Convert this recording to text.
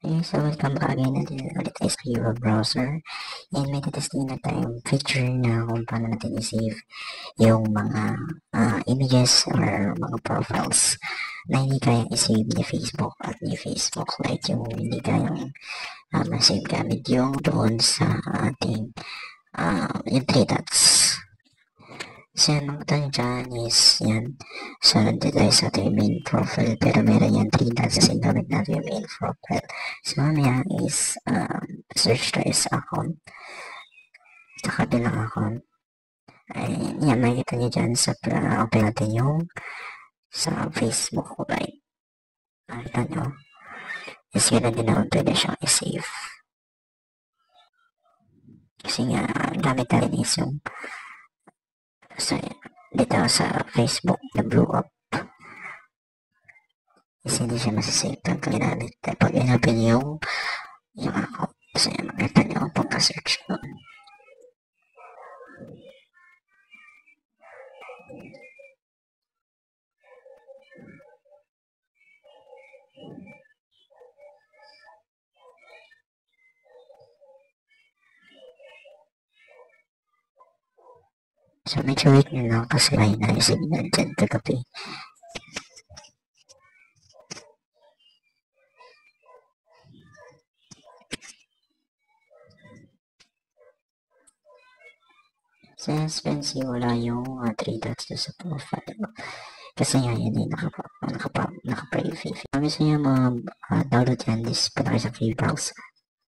Okay, so welcome back again natin ulit tayo sa Euro browser, and may tatesting na tayong feature na kung paano natin i-save yung mga images or mga profiles na hindi kayang i-save ni Facebook at ni Facebook, like yung hindi kayang ma-save gamit yung doon sa ating yung 3 dots. So yan, mga tayo dyan is yan. So nandito tayo sa ating main profile, pero meron yan 3 dots kasi gamit natin yung main profile. So mamaya is search tayo sa account, sa kabilang account. Ay, yan, makikita nyo dyan sa open natin yung sa Facebook, right? Makikita nyo is yun din naman pwede siyang i-save kasi nga gamit natin is yung so dito sa Facebook na blew up is hindi siya masasave pag ginamit pag inapin yung account. So yan, makita nyo pagka-search ko. So medyo wait nyo lang kasi may na yung signal dyan kagabi. Sa Spency, wala yung 3 dots sa profile. Kasi nga yan ay naka-private. Kung gusto nyo download yan, this punta kayo sa free browse.